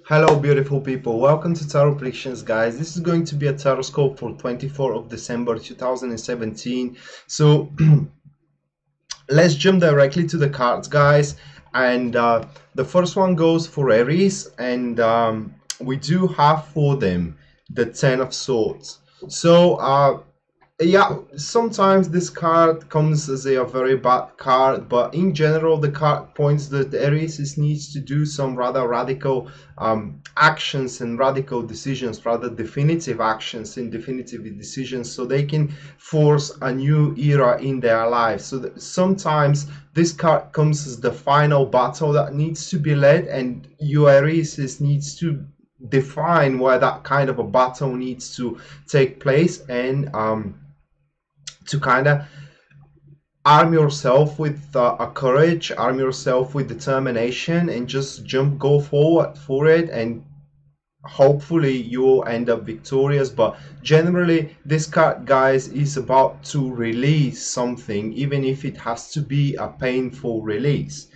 Hello beautiful people, welcome to Tarot Predictions guys. This is going to be a tarot scope for 24th of December 2017. So let's jump directly to the cards guys, and the first one goes for Aries, and we do have for them the Ten of Swords. So yeah, sometimes this card comes as a very bad card, but in general the card points that Aries needs to do some rather radical actions and radical decisions, rather definitive actions and definitive decisions, so they can force a new era in their life. So that sometimes this card comes as the final battle that needs to be led, and you Aries needs to define where that kind of a battle needs to take place, and to kind of arm yourself with a courage, arm yourself with determination, and just go forward for it, and hopefully you will end up victorious. But generally this card guys is about to release something, even if it has to be a painful release.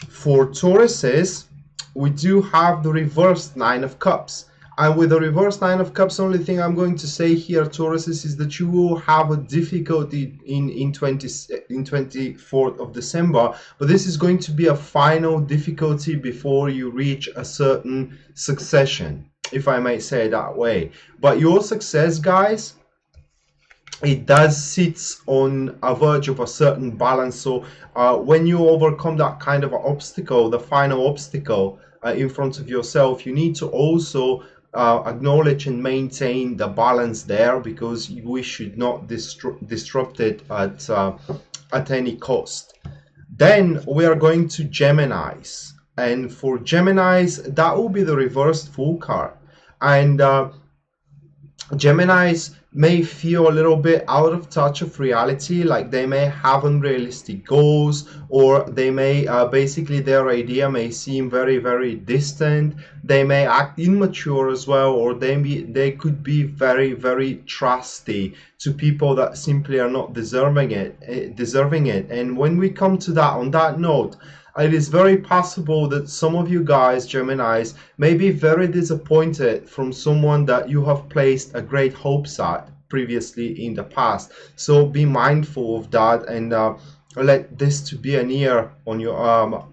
For Tauruses, we do have the reversed Nine of Cups. And with the reverse Nine of Cups, only thing I'm going to say here, Tauruses, is that you will have a difficulty in 24th of December, but this is going to be a final difficulty before you reach a certain succession, if I may say it that way. But your success, guys, it does sit on a verge of a certain balance. So when you overcome that kind of obstacle, the final obstacle in front of yourself, you need to also acknowledge and maintain the balance there, because we should not disrupt it at any cost. Then we are going to Geminis, and for Geminis that will be the reversed Fool card. And Geminis may feel a little bit out of touch of reality, like they may have unrealistic goals, or they may basically their idea may seem very distant. They may act immature as well, or they could be very trusty to people that simply are not deserving it. And when we come to that, on that note, it is very possible that some of you guys, Geminis, may be very disappointed from someone that you have placed a great hopes at previously in the past. So be mindful of that, and let this to be an ear on your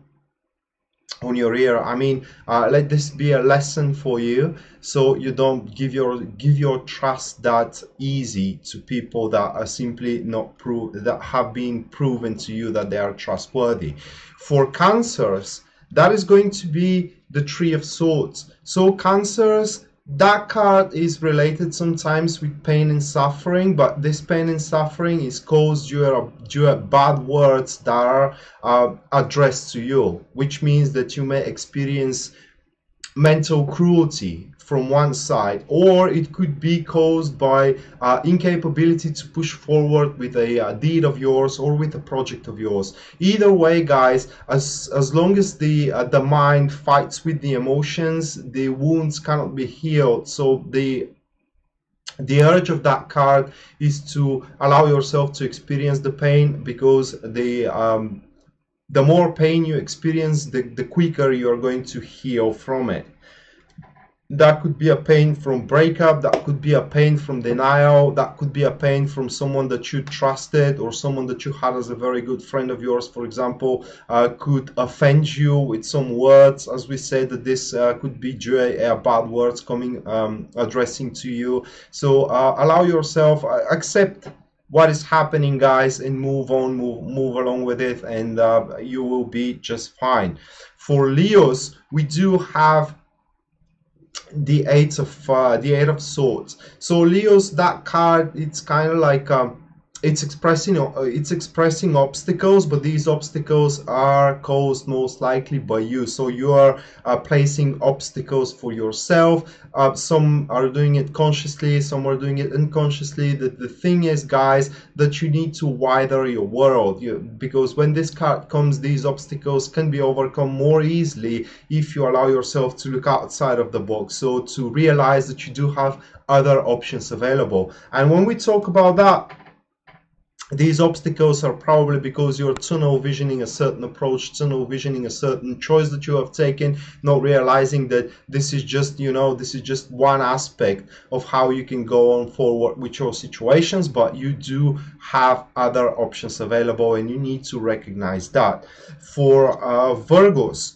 ear. I mean, let this be a lesson for you, so you don't give your trust that easy to people that are simply not that have been proven to you that they are trustworthy. For Cancers, that is going to be the Three of Swords. So Cancers, that card is related sometimes with pain and suffering, but this pain and suffering is caused due to bad words that are addressed to you, which means that you may experience mental cruelty from one side, or it could be caused by incapability to push forward with a deed of yours or with a project of yours. Either way, guys, as long as the mind fights with the emotions, the wounds cannot be healed. So the urge of that card is to allow yourself to experience the pain, because the more pain you experience, the quicker you are going to heal from it. That could be a pain from breakup, that could be a pain from denial, that could be a pain from someone that you trusted, or someone that you had as a very good friend of yours, for example, could offend you with some words. As we said, that this could be due to bad words coming, addressing to you. So allow yourself, accept what is happening, guys, and move on, move along with it, and you will be just fine. For Leos, we do have the Eight of Swords. So Leos, that card, it's kind of like it's expressing obstacles, but these obstacles are caused most likely by you. So you are placing obstacles for yourself. Some are doing it consciously, some are doing it unconsciously. The thing is, guys, that you need to widen your world, because when this card comes, these obstacles can be overcome more easily if you allow yourself to look outside of the box, so to realize that you do have other options available. And when we talk about that, these obstacles are probably because you're tunnel visioning a certain approach, tunnel visioning a certain choice that you have taken, not realizing that this is just, you know, this is just one aspect of how you can go on forward with your situations, but you do have other options available and you need to recognize that. For Virgos,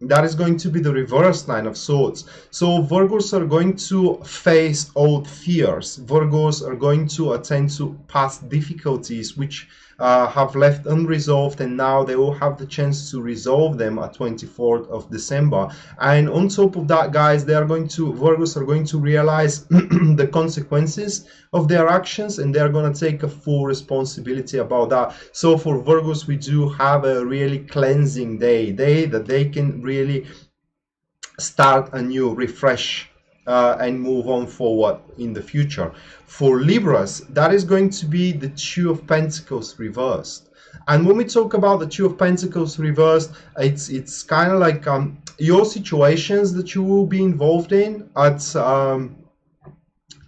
that is going to be the reverse Nine of Swords. So Virgos are going to face old fears. Virgos are going to attend to past difficulties which have left unresolved, and now they will have the chance to resolve them at 24th of December. And on top of that, guys, Virgos are going to realize the consequences of their actions, and they're going to take a full responsibility about that. So for Virgos, we do have a really cleansing day that they can really start anew, refresh, and move on forward in the future. For Libras, that is going to be the Two of Pentacles reversed. And when we talk about the Two of Pentacles reversed, it's kind of like your situations that you will be involved in at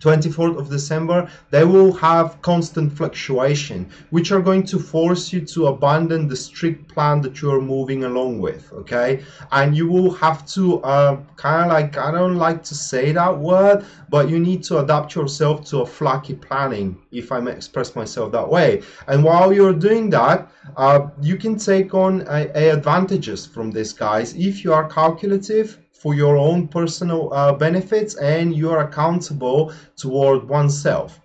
24th of December, they will have constant fluctuation, which are going to force you to abandon the strict plan that you're moving along with, okay? And you will have to kind of like, I don't like to say that word, but you need to adapt yourself to a flaky planning, if I may express myself that way. And while you're doing that, you can take on advantages from this, guys, if you are calculative for your own personal benefits and you are accountable toward oneself.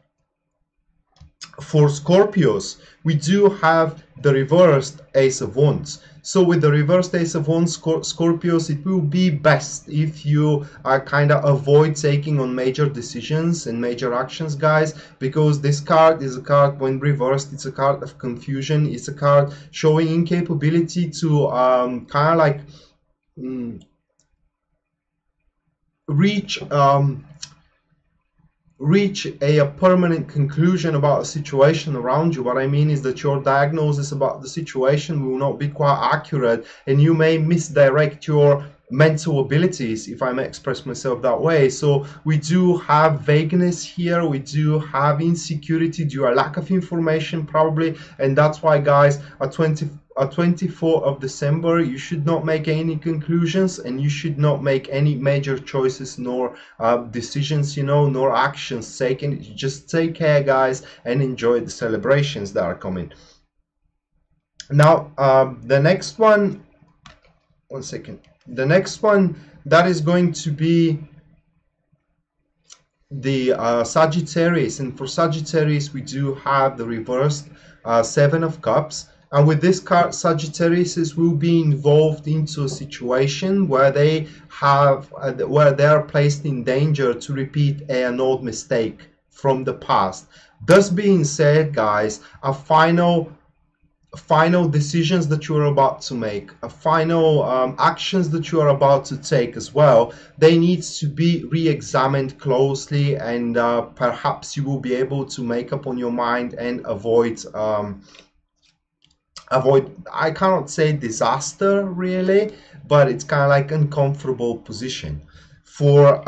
For Scorpios, we do have the reversed Ace of Wands. So with the reversed Ace of Wands, Scorpios, it will be best if you kind of avoid taking on major decisions and major actions, guys, because this card is a card, when reversed, it's a card of confusion. It's a card showing incapability to kind of like reach a permanent conclusion about a situation around you. What I mean is that your diagnosis about the situation will not be quite accurate, and you may misdirect your mental abilities, if I may express myself that way. So we do have vagueness here, we do have insecurity due to a lack of information probably, and that's why, guys, at 24th of December, you should not make any conclusions, and you should not make any major choices nor decisions, you know, nor actions taken. Just take care, guys, and enjoy the celebrations that are coming. Now, the next one, one second. The next one, that is going to be the Sagittarius. And for Sagittarius, we do have the reversed Seven of Cups. And with this card, Sagittarius will be involved into a situation where they are placed in danger to repeat an old mistake from the past. Thus being said, guys, a final decisions that you are about to make, a final actions that you are about to take as well, they need to be re-examined closely, and perhaps you will be able to make up on your mind and avoid, I cannot say disaster really, but it's kind of like uncomfortable position. For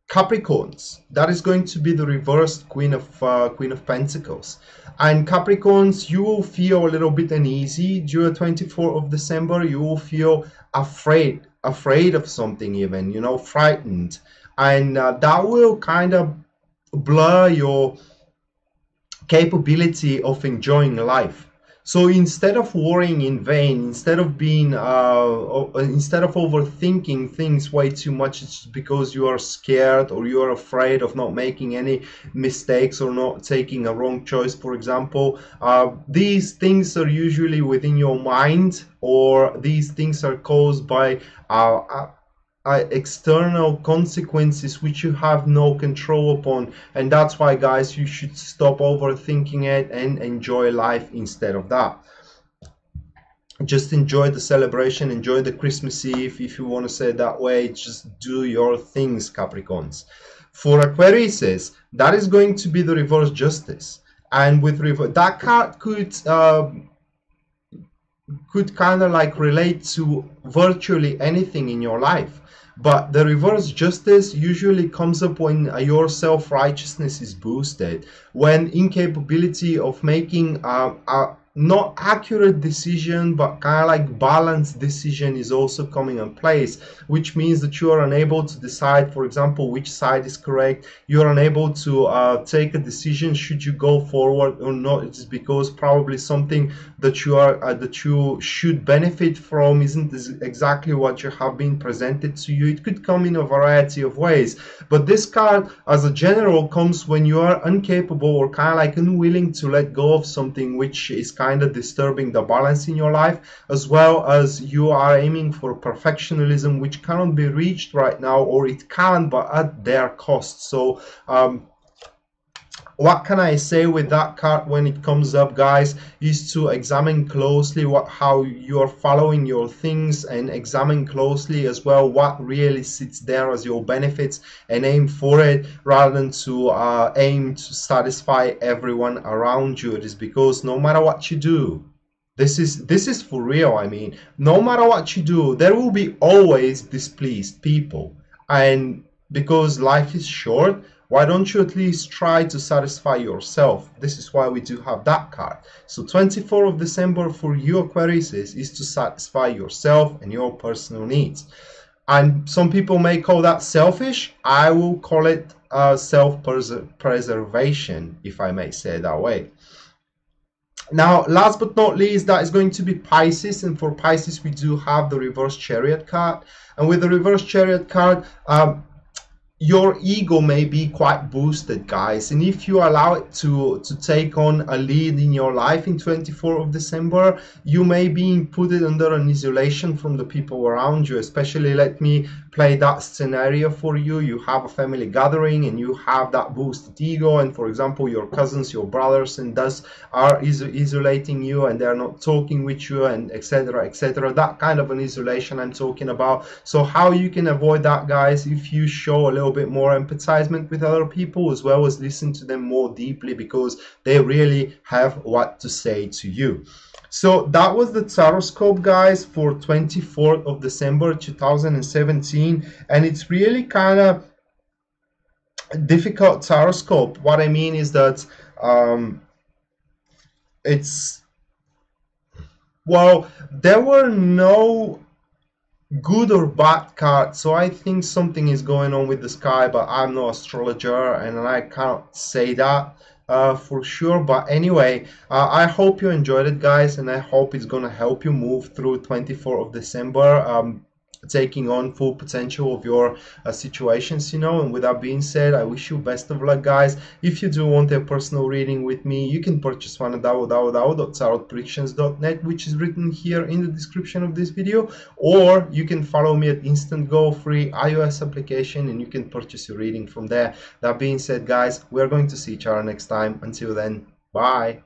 Capricorns, that is going to be the reversed Queen of Pentacles. And Capricorns, you will feel a little bit uneasy during 24th of December. You will feel afraid of something, even, you know, frightened, and that will kind of blur your capability of enjoying life. So instead of worrying in vain, instead of overthinking things way too much, it's because you are scared or you are afraid of not making any mistakes or not taking a wrong choice, for example, these things are usually within your mind, or these things are caused by external consequences which you have no control upon. And that's why, guys, you should stop overthinking it and enjoy life instead of that. Just enjoy the celebration, enjoy the Christmas Eve, if you want to say it that way. Just do your things, Capricorns. For Aquarius, that is going to be the reverse Justice. And with that card could could kind of like relate to virtually anything in your life. But the reverse justice usually comes up when your self-righteousness is boosted, when incapability of making a not accurate decision but kind of like balanced decision is also coming in place, which means that you are unable to decide, for example, which side is correct. You are unable to take a decision should you go forward or not. It's because probably something that you should benefit from isn't exactly what you have been presented to you. It could come in a variety of ways, but this card as a general comes when you are incapable or kind of like unwilling to let go of something which is kind of disturbing the balance in your life, as well as you are aiming for perfectionism which cannot be reached right now, or it can but at their cost. So what can I say with that card when it comes up, guys, is to examine closely how you are following your things, and examine closely as well what really sits there as your benefits, and aim for it rather than to aim to satisfy everyone around you. It is because no matter what you do, this is for real. I mean, no matter what you do, there will be always displeased people, and because life is short, why don't you at least try to satisfy yourself? This is why we do have that card. So 24th of December for you Aquarius is to satisfy yourself and your personal needs. And some people may call that selfish. I will call it self-preservation, if I may say it that way. Now, last but not least, that is going to be Pisces. And for Pisces, we do have the reverse chariot card. And with the reverse chariot card, your ego may be quite boosted, guys, and if you allow it to take on a lead in your life in 24th of December, you may be put under an isolation from the people around you. Especially, let me play that scenario for you. You have a family gathering and you have that boosted ego, and for example your cousins, your brothers and thus are isolating you, and they're not talking with you, and etc, etc. That kind of an isolation I'm talking about. So how you can avoid that, guys, if you show a little bit more empathizement with other people, as well as listen to them more deeply, because they really have what to say to you. So that was the Taroscope, guys, for 24th of December 2017, and it's really kind of difficult Taroscope. What I mean is that it's, well, there were no good or bad cards, so I think something is going on with the sky, but I'm no astrologer and I can't say that for sure. But anyway, I hope you enjoyed it, guys, and I hope it's gonna help you move through 24th of December, taking on full potential of your situations, you know. And with that being said, I wish you best of luck, guys. If you do want a personal reading with me, you can purchase one at www.tarotpredictions.net, which is written here in the description of this video, or you can follow me at Instant Go, free iOS application, and you can purchase your reading from there. That being said, guys, we're going to see each other next time. Until then, bye.